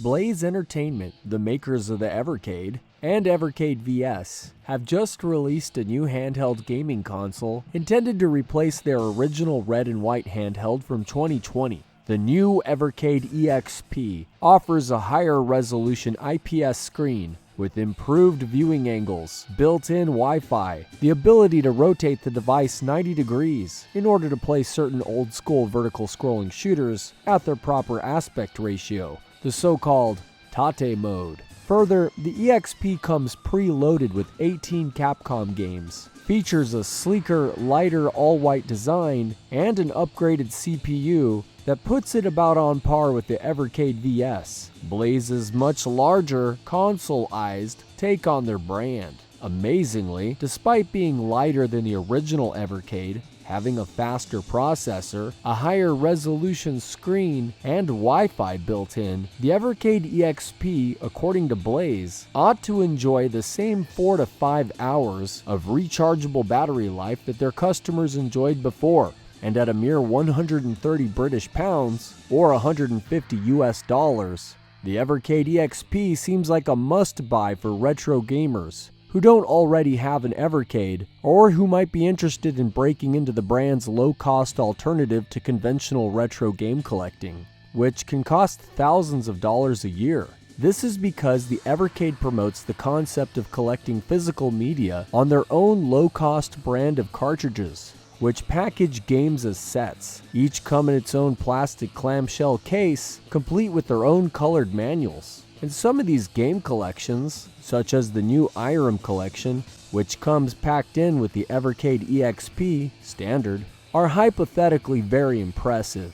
Blaze Entertainment, the makers of the Evercade, and Evercade VS, have just released a new handheld gaming console intended to replace their original red and white handheld from 2020. The new Evercade EXP offers a higher resolution IPS screen with improved viewing angles, built-in Wi-Fi, the ability to rotate the device 90 degrees in order to play certain old-school vertical scrolling shooters at their proper aspect ratio, the so-called Tate mode. Further, the EXP comes preloaded with 18 Capcom games, features a sleeker, lighter all-white design, and an upgraded CPU that puts it about on par with the Evercade VS, Blaze's much larger, console-ized take on their brand. Amazingly, despite being lighter than the original Evercade, having a faster processor, a higher resolution screen, and Wi-Fi built in, the Evercade EXP, according to Blaze, ought to enjoy the same 4 to 5 hours of rechargeable battery life that their customers enjoyed before. And at a mere 130 British pounds, or 150 US dollars, the Evercade EXP seems like a must-buy for retro gamers who don't already have an Evercade, or who might be interested in breaking into the brand's low-cost alternative to conventional retro game collecting, which can cost thousands of dollars a year. This is because the Evercade promotes the concept of collecting physical media on their own low-cost brand of cartridges, which package games as sets. Each come in its own plastic clamshell case, complete with their own colored manuals. And some of these game collections, such as the new Irem collection, which comes packed in with the Evercade EXP standard, are hypothetically very impressive.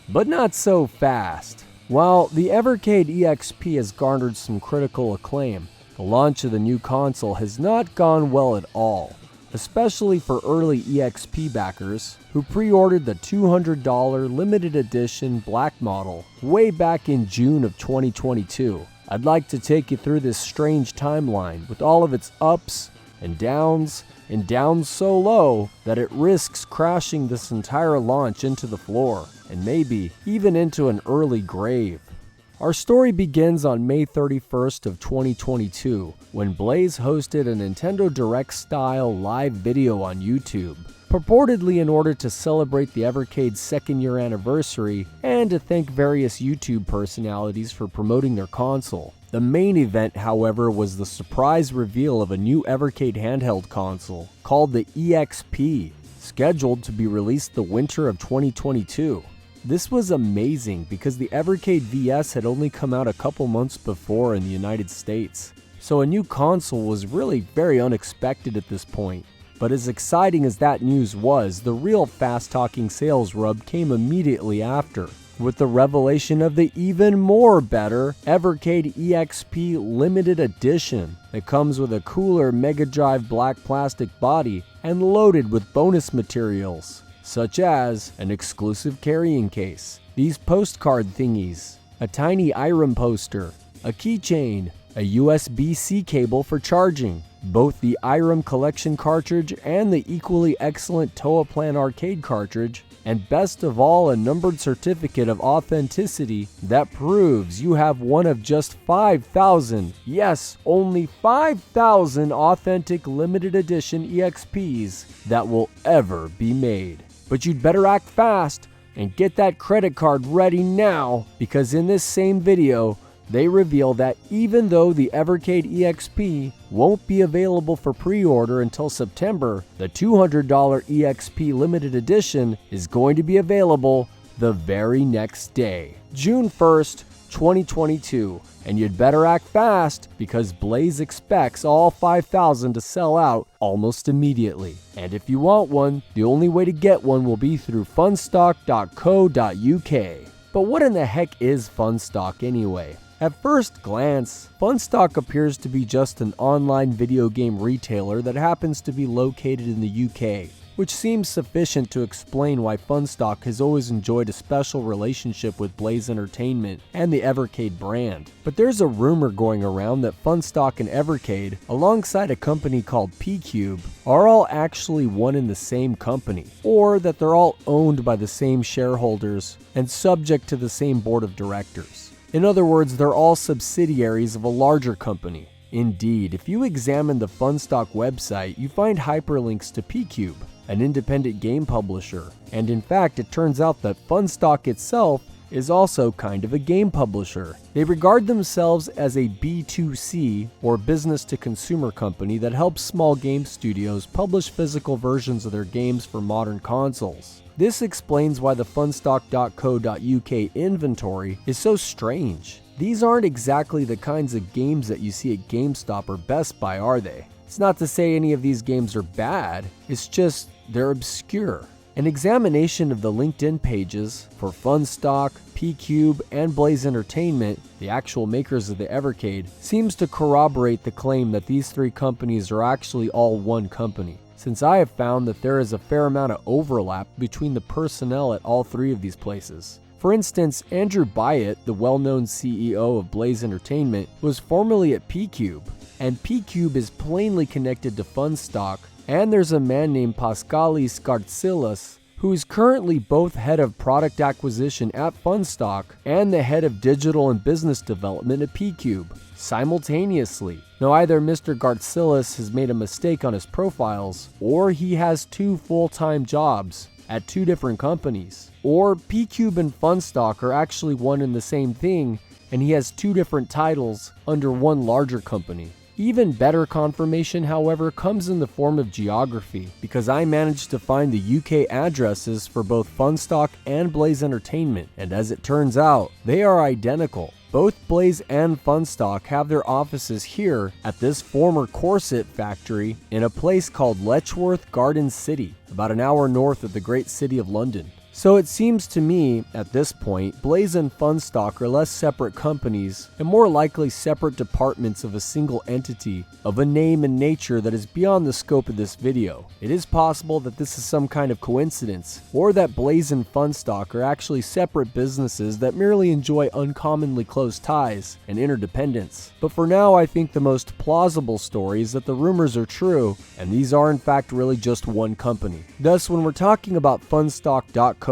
But not so fast. While the Evercade EXP has garnered some critical acclaim, the launch of the new console has not gone well at all, especially for early EXP backers who pre-ordered the $200 limited edition black model way back in June of 2022. I'd like to take you through this strange timeline with all of its ups and downs so low that it risks crashing this entire launch into the floor and maybe even into an early grave. Our story begins on May 31st of 2022 when Blaze hosted a Nintendo Direct-style live video on YouTube, purportedly in order to celebrate the Evercade's second-year anniversary and to thank various YouTube personalities for promoting their console. The main event, however, was the surprise reveal of a new Evercade handheld console called the EXP, scheduled to be released the winter of 2022. This was amazing because the Evercade VS had only come out a couple months before in the United States, so a new console was really very unexpected at this point. But as exciting as that news was, the real fast-talking sales rub came immediately after, with the revelation of the even more better Evercade EXP Limited Edition that comes with a cooler Mega Drive black plastic body and loaded with bonus materials, such as an exclusive carrying case, these postcard thingies, a tiny Irem poster, a keychain, a USB-C cable for charging, both the Irem collection cartridge and the equally excellent Toaplan arcade cartridge, and best of all, a numbered certificate of authenticity that proves you have one of just 5,000, yes, only 5,000 authentic limited edition EXPs that will ever be made. But you'd better act fast and get that credit card ready now, because in this same video, they reveal that even though the Evercade EXP won't be available for pre-order until September, the $200 EXP Limited Edition is going to be available the very next day, June 1st, 2022. And you'd better act fast because Blaze expects all 5,000 to sell out almost immediately. And if you want one, the only way to get one will be through funstock.co.uk. But what in the heck is Funstock anyway? At first glance, Funstock appears to be just an online video game retailer that happens to be located in the UK, which seems sufficient to explain why Funstock has always enjoyed a special relationship with Blaze Entertainment and the Evercade brand. But there's a rumor going around that Funstock and Evercade, alongside a company called P-Cube, are all actually one and the same company, or that they're all owned by the same shareholders and subject to the same board of directors. In other words, they're all subsidiaries of a larger company. Indeed, if you examine the Funstock website, you find hyperlinks to P-Cube, an independent game publisher, and in fact, it turns out that Funstock itself is also kind of a game publisher. They regard themselves as a B2C, or business-to-consumer company that helps small game studios publish physical versions of their games for modern consoles. This explains why the funstock.co.uk inventory is so strange. These aren't exactly the kinds of games that you see at GameStop or Best Buy, are they? It's not to say any of these games are bad, it's just they're obscure. An examination of the LinkedIn pages for Funstock, P-Cube, and Blaze Entertainment, the actual makers of the Evercade, seems to corroborate the claim that these three companies are actually all one company, since I have found that there is a fair amount of overlap between the personnel at all three of these places. For instance, Andrew Byatt, the well-known CEO of Blaze Entertainment, was formerly at P-Cube, and P-Cube is plainly connected to Funstock, and there's a man named Pascalis Skartsilas, who is currently both head of product acquisition at Funstock and the head of digital and business development at P-Cube, simultaneously. Now either Mr. Skartsilas has made a mistake on his profiles, or he has two full-time jobs at two different companies, or P-Cube and Funstock are actually one and the same thing, and he has two different titles under one larger company. Even better confirmation, however, comes in the form of geography, because I managed to find the UK addresses for both Funstock and Blaze Entertainment, and as it turns out, they are identical. Both Blaze and Funstock have their offices here at this former corset factory in a place called Letchworth Garden City, about an hour north of the great city of London. So it seems to me, at this point, Blaze and Funstock are less separate companies and more likely separate departments of a single entity of a name and nature that is beyond the scope of this video. It is possible that this is some kind of coincidence, or that Blaze and Funstock are actually separate businesses that merely enjoy uncommonly close ties and interdependence. But for now, I think the most plausible story is that the rumors are true, and these are in fact really just one company. Thus, when we're talking about Funstock.co.uk,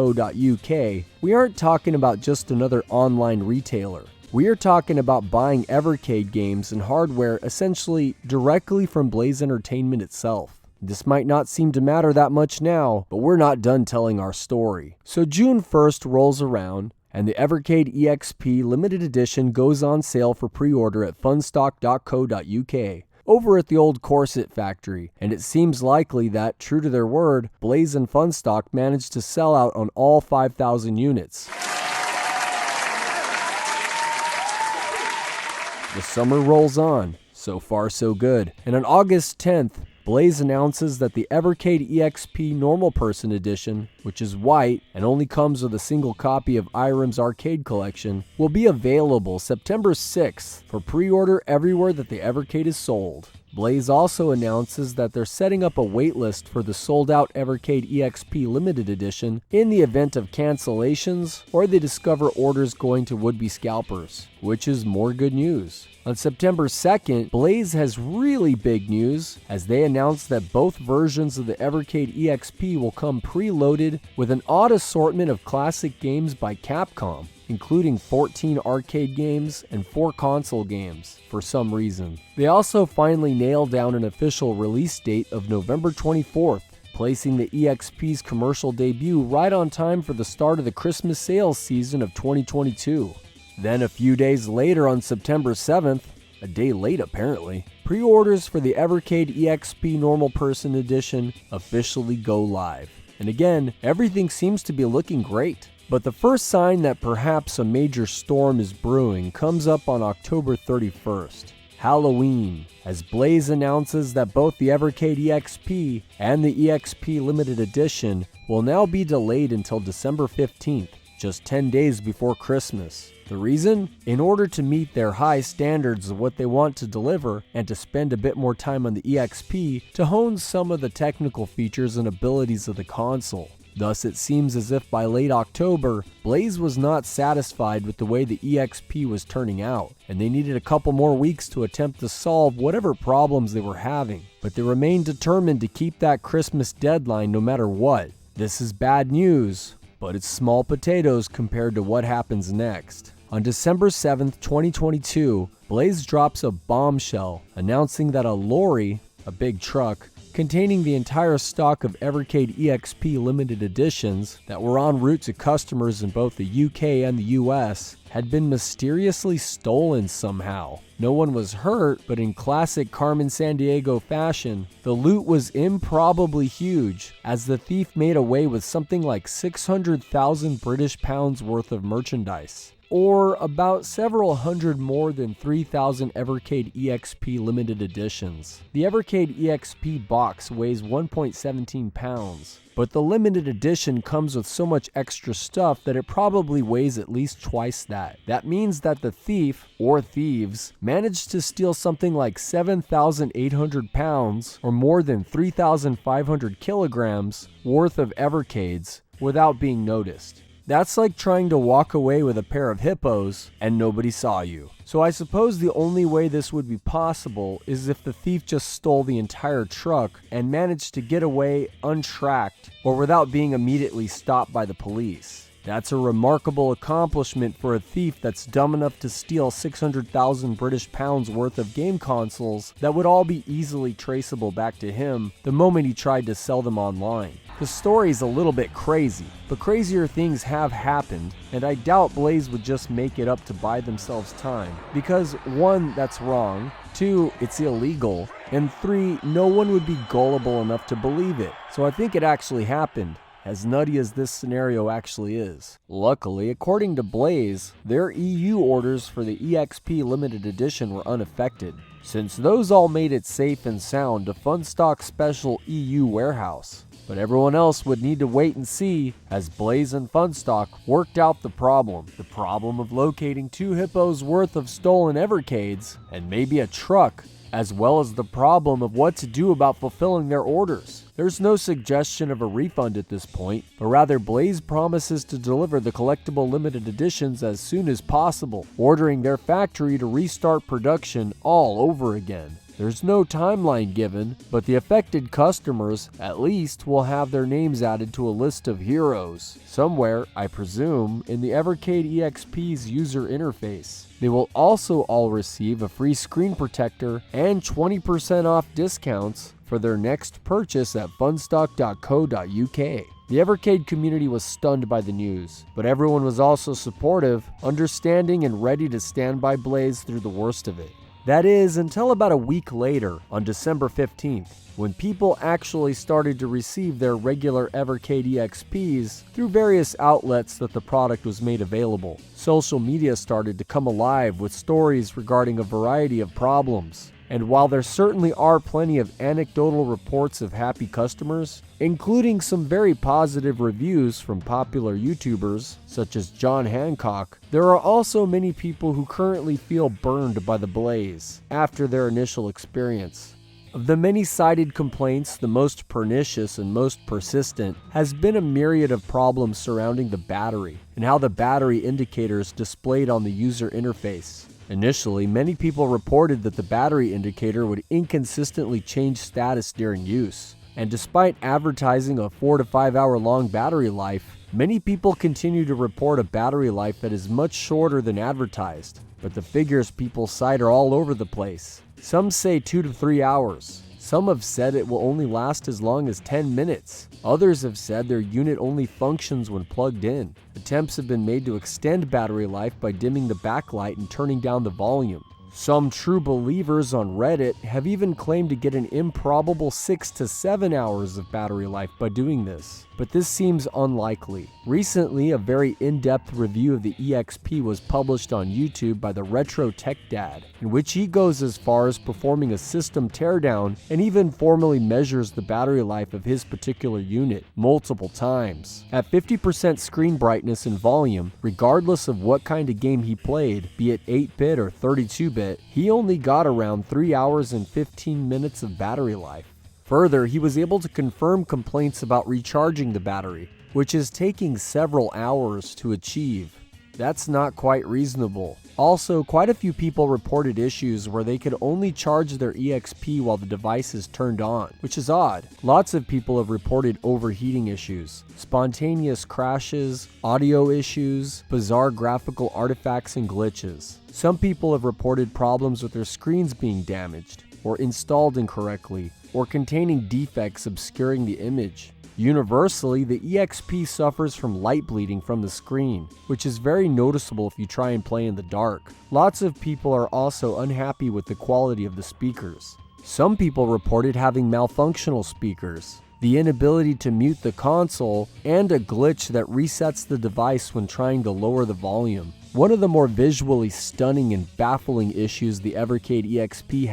we aren't talking about just another online retailer. We are talking about buying Evercade games and hardware essentially directly from Blaze Entertainment itself. This might not seem to matter that much now, but we're not done telling our story. So June 1st rolls around, and the Evercade EXP Limited Edition goes on sale for pre-order at funstock.co.uk. over at the old corset factory, and it seems likely that, true to their word, Blaze and Funstock managed to sell out on all 5,000 units. The summer rolls on. So far, so good. And on August 10th, Blaze announces that the Evercade EXP Normal Person Edition, which is white and only comes with a single copy of Irem's arcade collection, will be available September 6th for pre-order everywhere that the Evercade is sold. Blaze also announces that they're setting up a waitlist for the sold-out Evercade EXP Limited Edition in the event of cancellations or they discover orders going to would-be scalpers, which is more good news. On September 2nd, Blaze has really big news as they announce that both versions of the Evercade EXP will come preloaded with an odd assortment of classic games by Capcom, including 14 arcade games and 4 console games, for some reason. They also finally nailed down an official release date of November 24th, placing the EXP's commercial debut right on time for the start of the Christmas sales season of 2022. Then a few days later on September 7th, a day late apparently, pre-orders for the Evercade EXP Normal Person Edition officially go live. And again, everything seems to be looking great. But the first sign that perhaps a major storm is brewing comes up on October 31st, Halloween, as Blaze announces that both the Evercade EXP and the EXP Limited Edition will now be delayed until December 15th, just 10 days before Christmas. The reason? In order to meet their high standards of what they want to deliver and to spend a bit more time on the EXP to hone some of the technical features and abilities of the console. Thus, it seems as if by late October, Blaze was not satisfied with the way the EXP was turning out, and they needed a couple more weeks to attempt to solve whatever problems they were having. But they remained determined to keep that Christmas deadline no matter what. This is bad news, but it's small potatoes compared to what happens next. On December 7, 2022, Blaze drops a bombshell announcing that a lory, a big truck, containing the entire stock of Evercade EXP Limited Editions that were en route to customers in both the UK and the US, had been mysteriously stolen somehow. No one was hurt, but in classic Carmen Sandiego fashion, the loot was improbably huge, as the thief made away with something like 600,000 British pounds worth of merchandise, or about several hundred more than 3,000 Evercade EXP Limited Editions. The Evercade EXP box weighs 1.17 pounds, but the limited edition comes with so much extra stuff that it probably weighs at least twice that. That means that the thief, or thieves, managed to steal something like 7,800 pounds, or more than 3,500 kilograms, worth of Evercades without being noticed. That's like trying to walk away with a pair of hippos and nobody saw you. So I suppose the only way this would be possible is if the thief just stole the entire truck and managed to get away untracked or without being immediately stopped by the police. That's a remarkable accomplishment for a thief that's dumb enough to steal 600,000 British pounds worth of game consoles that would all be easily traceable back to him the moment he tried to sell them online. The story's a little bit crazy, but crazier things have happened, and I doubt Blaze would just make it up to buy themselves time. Because 1, that's wrong, 2, it's illegal, and 3, no one would be gullible enough to believe it. So I think it actually happened, as nutty as this scenario actually is. Luckily, according to Blaze, their EU orders for the EXP Limited Edition were unaffected, since those all made it safe and sound to Funstock's special EU warehouse. But everyone else would need to wait and see as Blaze and Funstock worked out the problem of locating 2 hippos worth of stolen Evercades and maybe a truck, as well as the problem of what to do about fulfilling their orders. There's no suggestion of a refund at this point, but rather Blaze promises to deliver the collectible limited editions as soon as possible, ordering their factory to restart production all over again. There's no timeline given, but the affected customers, at least, will have their names added to a list of heroes, somewhere, I presume, in the Evercade EXP's user interface. They will also all receive a free screen protector and 20% off discounts for their next purchase at funstock.co.uk. The Evercade community was stunned by the news, but everyone was also supportive, understanding, and ready to stand by Blaze through the worst of it. That is, until about a week later, on December 15th, when people actually started to receive their regular Evercade EXPs through various outlets that the product was made available. Social media started to come alive with stories regarding a variety of problems. And while there certainly are plenty of anecdotal reports of happy customers, including some very positive reviews from popular YouTubers such as John Hancock, there are also many people who currently feel burned by the Blaze after their initial experience. Of the many cited complaints, the most pernicious and most persistent has been a myriad of problems surrounding the battery and how the battery indicators displayed on the user interface. Initially, many people reported that the battery indicator would inconsistently change status during use, and despite advertising a 4 to 5 hour long battery life, many people continue to report a battery life that is much shorter than advertised, but the figures people cite are all over the place. Some say 2 to 3 hours. Some have said it will only last as long as 10 minutes. Others have said their unit only functions when plugged in. Attempts have been made to extend battery life by dimming the backlight and turning down the volume. Some true believers on Reddit have even claimed to get an improbable 6 to 7 hours of battery life by doing this, but this seems unlikely. Recently, a very in-depth review of the EXP was published on YouTube by the Retro Tech Dad, in which he goes as far as performing a system teardown and even formally measures the battery life of his particular unit multiple times. At 50% screen brightness and volume, regardless of what kind of game he played, be it 8-bit or 32-bit, he only got around 3 hours and 15 minutes of battery life. Further, he was able to confirm complaints about recharging the battery, which is taking several hours to achieve. That's not quite reasonable. Also, quite a few people reported issues where they could only charge their EXP while the device is turned on, which is odd. Lots of people have reported overheating issues, spontaneous crashes, audio issues, bizarre graphical artifacts and glitches. Some people have reported problems with their screens being damaged, or installed incorrectly, or containing defects obscuring the image. Universally, the EXP suffers from light bleeding from the screen, which is very noticeable if you try and play in the dark. Lots of people are also unhappy with the quality of the speakers. Some people reported having malfunctional speakers, the inability to mute the console, and a glitch that resets the device when trying to lower the volume. One of the more visually stunning and baffling issues the Evercade EXP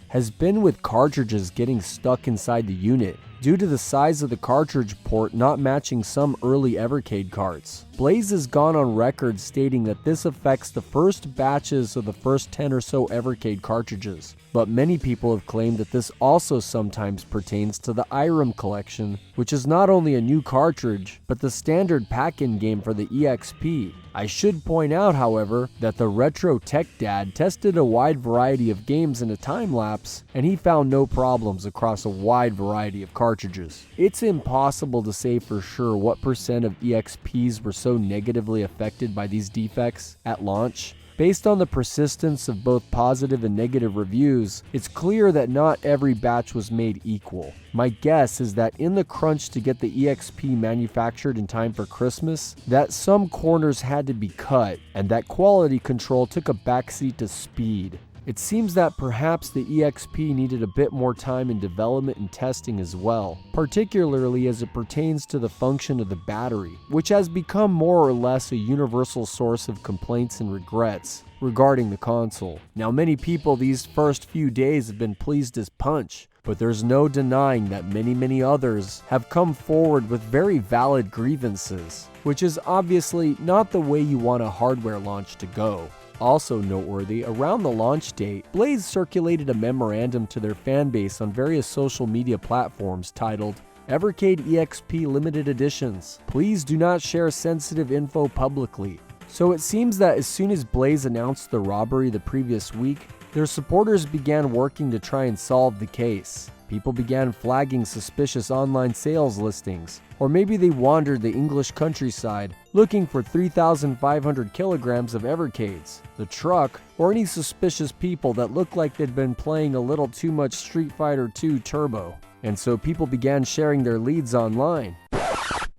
has been with cartridges getting stuck inside the unit, due to the size of the cartridge port not matching some early Evercade carts. Blaze has gone on record stating that this affects the first batches of the first 10 or so Evercade cartridges, but many people have claimed that this also sometimes pertains to the IRAM collection, which is not only a new cartridge, but the standard pack-in game for the EXP. I should point out, however, that the Retro Tech Dad tested a wide variety of games in a time-lapse, and he found no problems across a wide variety of cartridges. It's impossible to say for sure what percent of EXPs were so negatively affected by these defects at launch. Based on the persistence of both positive and negative reviews, it's clear that not every batch was made equal. My guess is that in the crunch to get the EXP manufactured in time for Christmas, that some corners had to be cut, and that quality control took a backseat to speed. It seems that perhaps the EXP needed a bit more time in development and testing as well, particularly as it pertains to the function of the battery, which has become more or less a universal source of complaints and regrets regarding the console. Now, many people these first few days have been pleased as punch, but there's no denying that many others have come forward with very valid grievances, which is obviously not the way you want a hardware launch to go. Also noteworthy, around the launch date, Blaze circulated a memorandum to their fanbase on various social media platforms titled, "Evercade EXP Limited Editions. Please do not share sensitive info publicly." So it seems that as soon as Blaze announced the robbery the previous week, their supporters began working to try and solve the case. People began flagging suspicious online sales listings, or maybe they wandered the English countryside looking for 3,500 kilograms of Evercades, the truck, or any suspicious people that looked like they'd been playing a little too much Street Fighter II Turbo. And so people began sharing their leads online.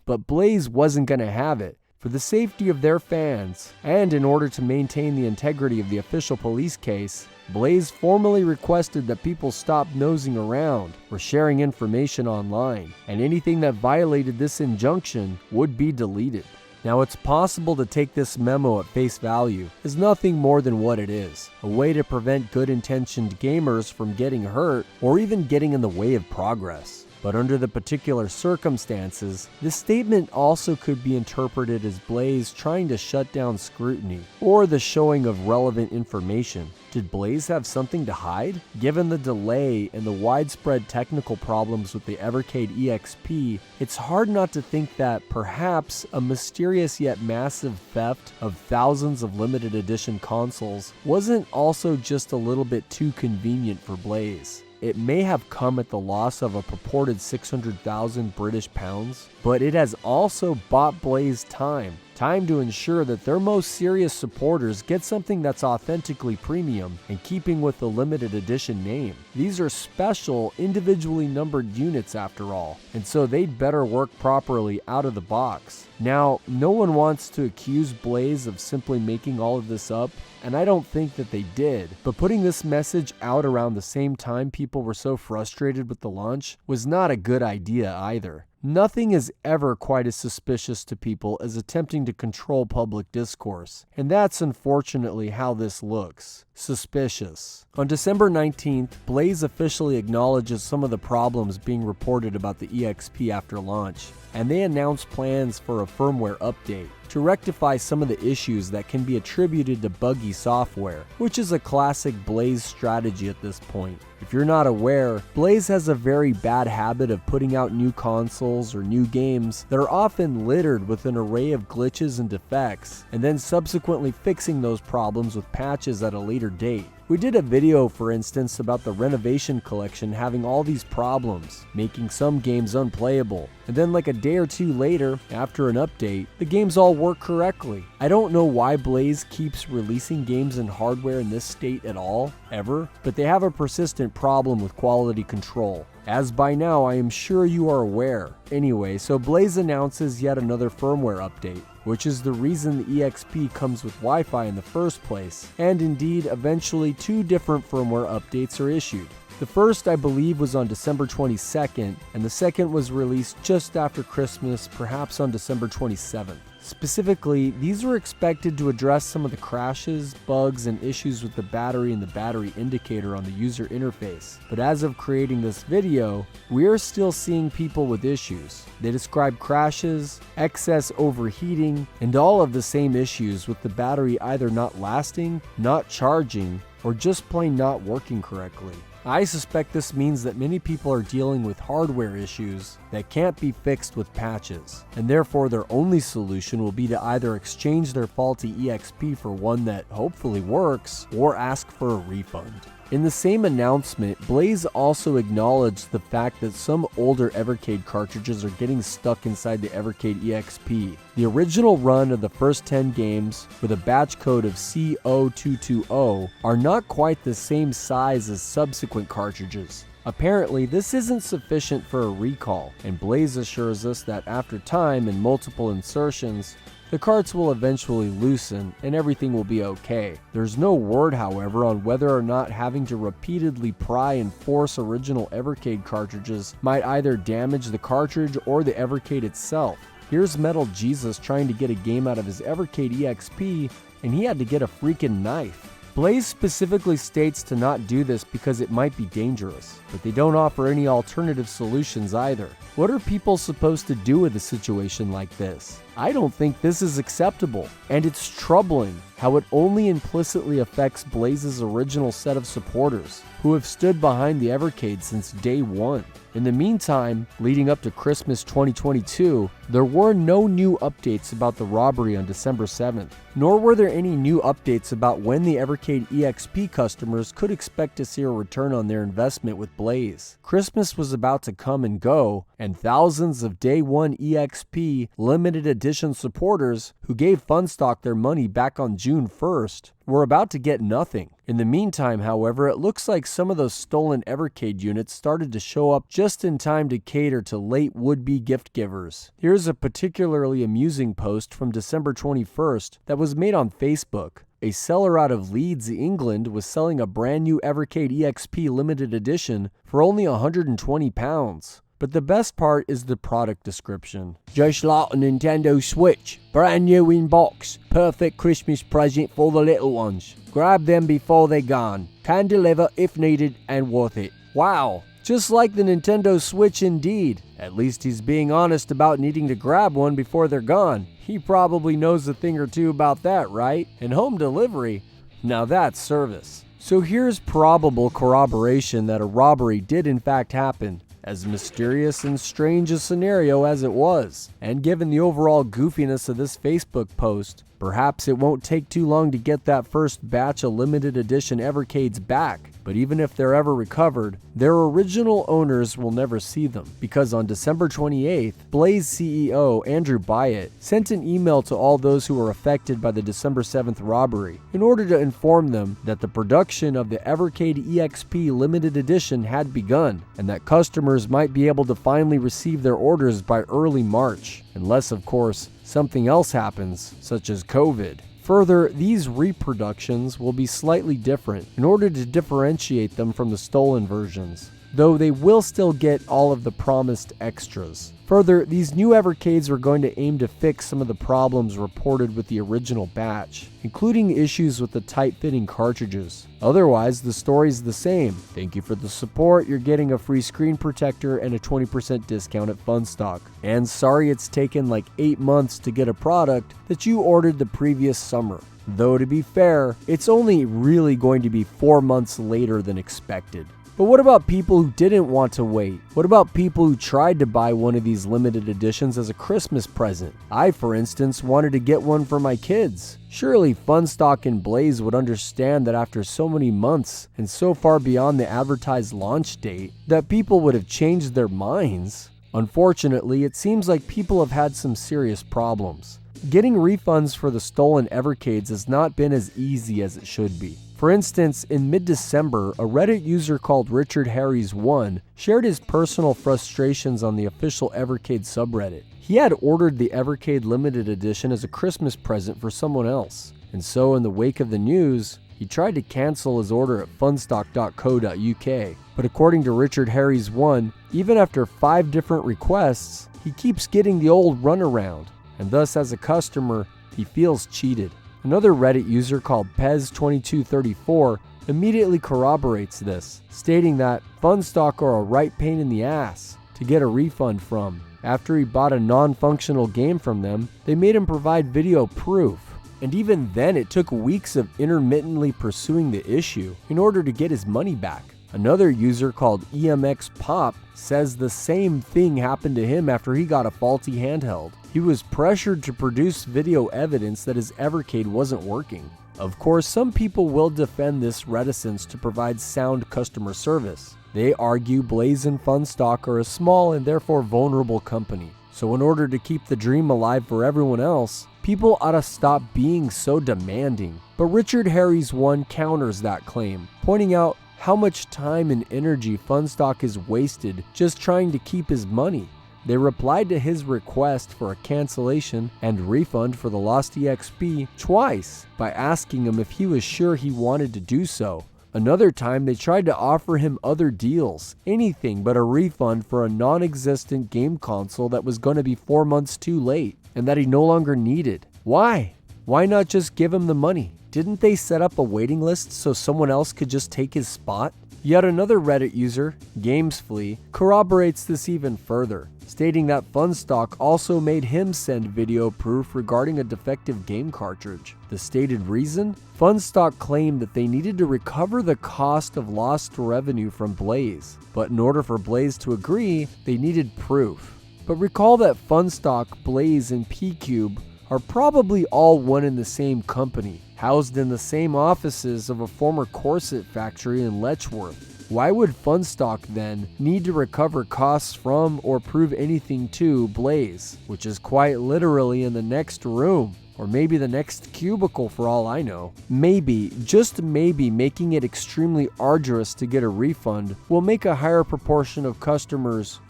But Blaze wasn't going to have it. For the safety of their fans, and in order to maintain the integrity of the official police case, Blaze formally requested that people stop nosing around or sharing information online, and anything that violated this injunction would be deleted. Now, it's possible to take this memo at face value as nothing more than what it is, a way to prevent good-intentioned gamers from getting hurt or even getting in the way of progress. But under the particular circumstances, this statement also could be interpreted as Blaze trying to shut down scrutiny, or the showing of relevant information. Did Blaze have something to hide? Given the delay and the widespread technical problems with the Evercade EXP, it's hard not to think that perhaps a mysterious yet massive theft of thousands of limited edition consoles wasn't also just a little bit too convenient for Blaze. It may have come at the loss of a purported 600,000 British pounds, but it has also bought Blaze time to ensure that their most serious supporters get something that's authentically premium and keeping with the limited edition name. These are special, individually numbered units after all, and so they'd better work properly out of the box. Now, no one wants to accuse Blaze of simply making all of this up, and I don't think that they did, but putting this message out around the same time people were so frustrated with the launch was not a good idea either. Nothing is ever quite as suspicious to people as attempting to control public discourse, and that's unfortunately how this looks. Suspicious. On December 19th, Blaze officially acknowledges some of the problems being reported about the EXP after launch, and they announce plans for a firmware update to rectify some of the issues that can be attributed to buggy software, which is a classic Blaze strategy at this point. If you're not aware, Blaze has a very bad habit of putting out new consoles or new games that are often littered with an array of glitches and defects, and then subsequently fixing those problems with patches at a later date. We did a video, for instance, about the Renovation Collection having all these problems, making some games unplayable, and then like a day or two later, after an update, the games all work correctly. I don't know why Blaze keeps releasing games and hardware in this state at all, ever, but they have a persistent problem with quality control, as by now I am sure you are aware. Anyway, so Blaze announces yet another firmware update, which is the reason the EXP comes with Wi-Fi in the first place, and indeed eventually 2 different firmware updates are issued. The first, I believe, was on December 22nd, and the second was released just after Christmas, perhaps on December 27th. Specifically, these were expected to address some of the crashes, bugs, and issues with the battery and the battery indicator on the user interface. But as of creating this video, we are still seeing people with issues. They describe crashes, excess overheating, and all of the same issues with the battery either not lasting, not charging, or just plain not working correctly. I suspect this means that many people are dealing with hardware issues that can't be fixed with patches, and therefore their only solution will be to either exchange their faulty EXP for one that hopefully works, or ask for a refund. In the same announcement, Blaze also acknowledged the fact that some older Evercade cartridges are getting stuck inside the Evercade EXP. The original run of the first 10 games, with a batch code of CO220, are not quite the same size as subsequent cartridges. Apparently, this isn't sufficient for a recall, and Blaze assures us that after time and multiple insertions, the carts will eventually loosen and everything will be okay. There's no word, however, on whether or not having to repeatedly pry and force original Evercade cartridges might either damage the cartridge or the Evercade itself. Here's Metal Jesus trying to get a game out of his Evercade EXP, and he had to get a freaking knife. Blaze specifically states to not do this because it might be dangerous, but they don't offer any alternative solutions either. What are people supposed to do with a situation like this? I don't think this is acceptable, and it's troubling how it only implicitly affects Blaze's original set of supporters, who have stood behind the Evercade since day one. In the meantime, leading up to Christmas 2022, there were no new updates about the robbery on December 7th, nor were there any new updates about when the Evercade EXP customers could expect to see a return on their investment with Blaze. Christmas was about to come and go, and thousands of Day 1 EXP Limited Edition supporters who gave Funstock their money back on June 1st were about to get nothing. In the meantime, however, it looks like some of those stolen Evercade units started to show up just in time to cater to late would-be gift givers. Here's a particularly amusing post from December 21st that was made on Facebook. A seller out of Leeds, England was selling a brand new Evercade EXP Limited Edition for only £120. But the best part is the product description. Just like a Nintendo Switch, brand new in box, perfect Christmas present for the little ones. Grab them before they're gone. Can deliver if needed and worth it. Wow, just like the Nintendo Switch indeed. At least he's being honest about needing to grab one before they're gone. He probably knows a thing or two about that, right? And home delivery, now that's service. So here's probable corroboration that a robbery did in fact happen. As mysterious and strange a scenario as it was, and given the overall goofiness of this Facebook post, perhaps it won't take too long to get that first batch of limited edition Evercades back. But even if they're ever recovered, their original owners will never see them, because on December 28th, Blaze CEO Andrew Byatt sent an email to all those who were affected by the December 7th robbery in order to inform them that the production of the Evercade EXP Limited Edition had begun, and that customers might be able to finally receive their orders by early March, unless of course something else happens, such as COVID. Further, these reproductions will be slightly different in order to differentiate them from the stolen versions. though they will still get all of the promised extras. Further, these new Evercades are going to aim to fix some of the problems reported with the original batch, including issues with the tight-fitting cartridges. Otherwise, the story's the same. Thank you for the support, you're getting a free screen protector and a 20% discount at Funstock. And sorry it's taken like 8 months to get a product that you ordered the previous summer. Though to be fair, it's only really going to be 4 months later than expected. But what about people who didn't want to wait? What about people who tried to buy one of these limited editions as a Christmas present? I, for instance, wanted to get one for my kids. Surely Funstock and Blaze would understand that after so many months and so far beyond the advertised launch date, that people would have changed their minds. Unfortunately, it seems like people have had some serious problems. Getting refunds for the stolen Evercades has not been as easy as it should be. For instance, in mid-December, a Reddit user called Richard Harries1 shared his personal frustrations on the official Evercade subreddit. He had ordered the Evercade Limited Edition as a Christmas present for someone else, and so in the wake of the news, he tried to cancel his order at funstock.co.uk. But according to Richard Harries1, even after 5 different requests, he keeps getting the old runaround, and thus as a customer, he feels cheated. Another Reddit user called Pez2234 immediately corroborates this, stating that Funstock are a right pain in the ass to get a refund from. After he bought a non-functional game from them, they made him provide video proof. And even then, it took weeks of intermittently pursuing the issue in order to get his money back. Another user called EMX Pop says the same thing happened to him after he got a faulty handheld. He was pressured to produce video evidence that his Evercade wasn't working. Of course, some people will defend this reticence to provide sound customer service. They argue Blaze and Funstock are a small and therefore vulnerable company. So in order to keep the dream alive for everyone else, people ought to stop being so demanding. But Richard Harries1 counters that claim, pointing out how much time and energy Funstock is wasted just trying to keep his money. They replied to his request for a cancellation and refund for the lost EXP twice by asking him if he was sure he wanted to do so. Another time they tried to offer him other deals, anything but a refund for a non-existent game console that was going to be 4 months too late and that he no longer needed. Why? Why not just give him the money? Didn't they set up a waiting list so someone else could just take his spot? Yet another Reddit user, GamesFlea, corroborates this even further, stating that Funstock also made him send video proof regarding a defective game cartridge. The stated reason? Funstock claimed that they needed to recover the cost of lost revenue from Blaze, but in order for Blaze to agree, they needed proof. But recall that Funstock, Blaze, and P-Cube are probably all one and the same company, housed in the same offices of a former corset factory in Letchworth. Why would Funstock then need to recover costs from or prove anything to Blaze, which is quite literally in the next room, or maybe the next cubicle for all I know? Maybe, just maybe, making it extremely arduous to get a refund will make a higher proportion of customers,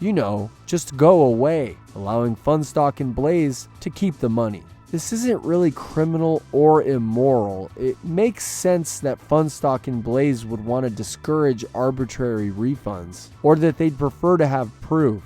just go away, allowing Funstock and Blaze to keep the money. This isn't really criminal or immoral. It makes sense that Funstock and Blaze would want to discourage arbitrary refunds, or that they'd prefer to have proof,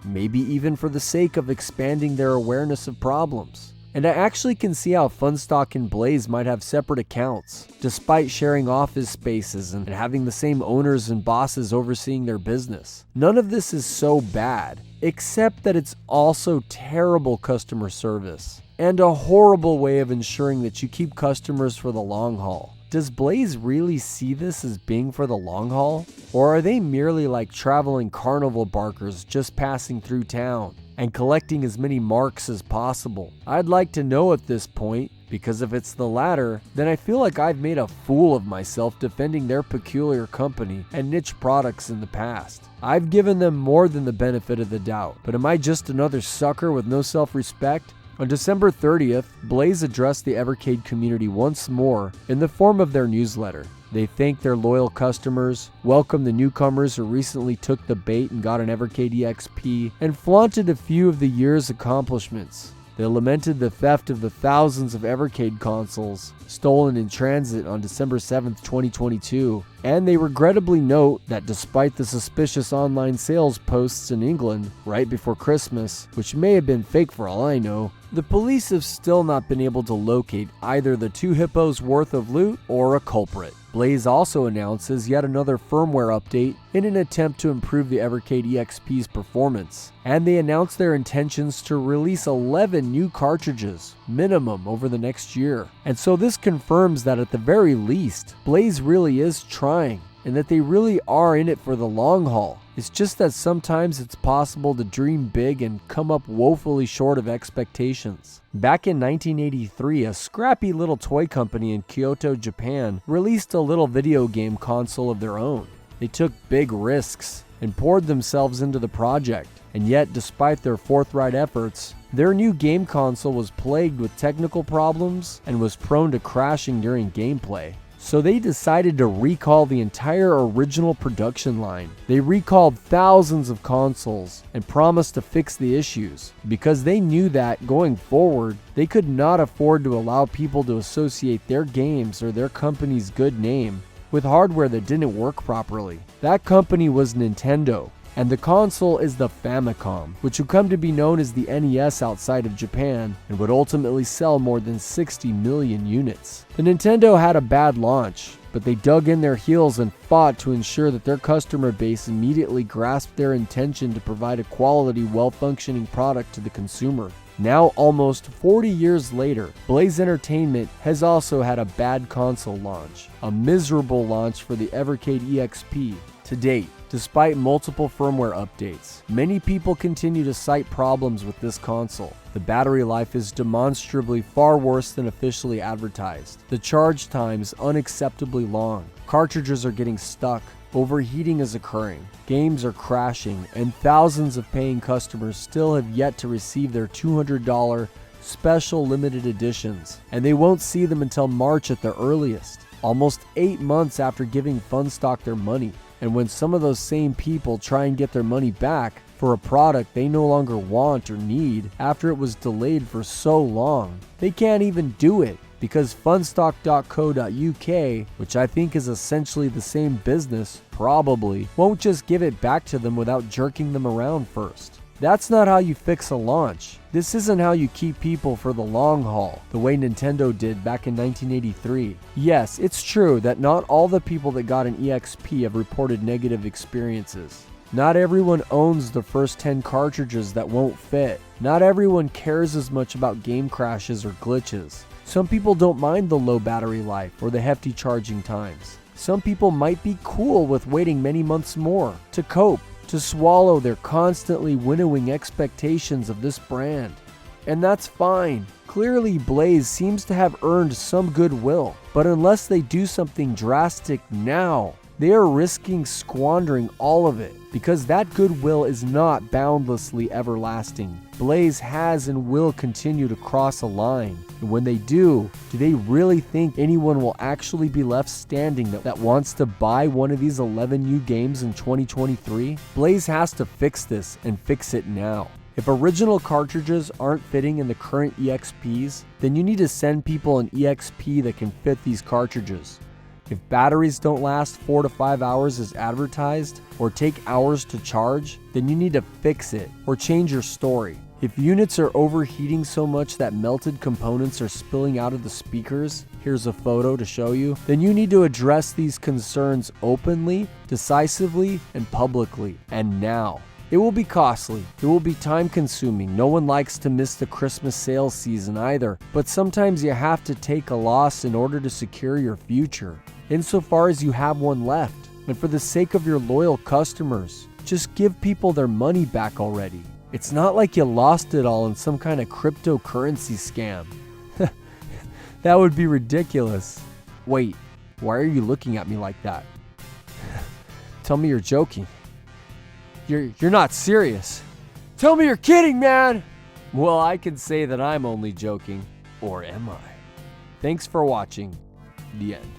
maybe even for the sake of expanding their awareness of problems. And I actually can see how Funstock and Blaze might have separate accounts, despite sharing office spaces and having the same owners and bosses overseeing their business. None of this is so bad, except that it's also terrible customer service and a horrible way of ensuring that you keep customers for the long haul. Does Blaze really see this as being for the long haul? Or are they merely like traveling carnival barkers just passing through town and collecting as many marks as possible? I'd like to know at this point, because if it's the latter, then I feel like I've made a fool of myself defending their peculiar company and niche products in the past. I've given them more than the benefit of the doubt, but am I just another sucker with no self-respect? On December 30th, Blaze addressed the Evercade community once more in the form of their newsletter. They thanked their loyal customers, welcomed the newcomers who recently took the bait and got an Evercade EXP, and flaunted a few of the year's accomplishments. They lamented the theft of the thousands of Evercade consoles stolen in transit on December 7, 2022, and they regrettably note that despite the suspicious online sales posts in England right before Christmas, which may have been fake for all I know, the police have still not been able to locate either the 2 hippos worth of loot or a culprit. Blaze also announces yet another firmware update in an attempt to improve the Evercade EXP's performance, and they announced their intentions to release 11 new cartridges, minimum, over the next year. And so this confirms that at the very least, Blaze really is trying, and that they really are in it for the long haul. It's just that sometimes it's possible to dream big and come up woefully short of expectations. Back in 1983, a scrappy little toy company in Kyoto, Japan, released a little video game console of their own. They took big risks and poured themselves into the project, and yet despite their forthright efforts, their new game console was plagued with technical problems and was prone to crashing during gameplay. So they decided to recall the entire original production line. They recalled thousands of consoles and promised to fix the issues, because they knew that, going forward, they could not afford to allow people to associate their games or their company's good name with hardware that didn't work properly. That company was Nintendo, and the console is the Famicom, which would come to be known as the NES outside of Japan and would ultimately sell more than 60 million units. The Nintendo had a bad launch, but they dug in their heels and fought to ensure that their customer base immediately grasped their intention to provide a quality, well-functioning product to the consumer. Now, almost 40 years later, Blaze Entertainment has also had a bad console launch, a miserable launch for the Evercade EXP. To date, despite multiple firmware updates, many people continue to cite problems with this console. The battery life is demonstrably far worse than officially advertised. The charge time's unacceptably long. Cartridges are getting stuck. Overheating is occurring. Games are crashing, and thousands of paying customers still have yet to receive their $200 special limited editions, and they won't see them until March at the earliest, almost 8 months after giving Funstock their money. And when some of those same people try and get their money back for a product they no longer want or need after it was delayed for so long, they can't even do it, because funstock.co.uk, which I think is essentially the same business, probably won't just give it back to them without jerking them around first. That's not how you fix a launch. This isn't how you keep people for the long haul, the way Nintendo did back in 1983. Yes, it's true that not all the people that got an EXP have reported negative experiences. Not everyone owns the first 10 cartridges that won't fit. Not everyone cares as much about game crashes or glitches. Some people don't mind the low battery life or the hefty charging times. Some people might be cool with waiting many months more to cope, to swallow their constantly winnowing expectations of this brand. And that's fine. Clearly, Blaze seems to have earned some goodwill, but unless they do something drastic now, they are risking squandering all of it, because that goodwill is not boundlessly everlasting. Blaze has and will continue to cross a line, and when they do they really think anyone will actually be left standing that wants to buy one of these 11 new games in 2023? Blaze has to fix this, and fix it now. If original cartridges aren't fitting in the current EXPs, then you need to send people an EXP that can fit these cartridges. If batteries don't last 4 to 5 hours as advertised, or take hours to charge, then you need to fix it, or change your story. If units are overheating so much that melted components are spilling out of the speakers, here's a photo to show you, then you need to address these concerns openly, decisively, and publicly, and now. It will be costly, it will be time consuming, no one likes to miss the Christmas sales season either, but sometimes you have to take a loss in order to secure your future, insofar as you have one left. And for the sake of your loyal customers, just give people their money back already. It's not like you lost it all in some kind of cryptocurrency scam. That would be ridiculous. Wait, why are you looking at me like that? Tell me you're joking. You're not serious. Tell me you're kidding, man! Well, I can say that I'm only joking. Or am I? Thanks for watching. The end.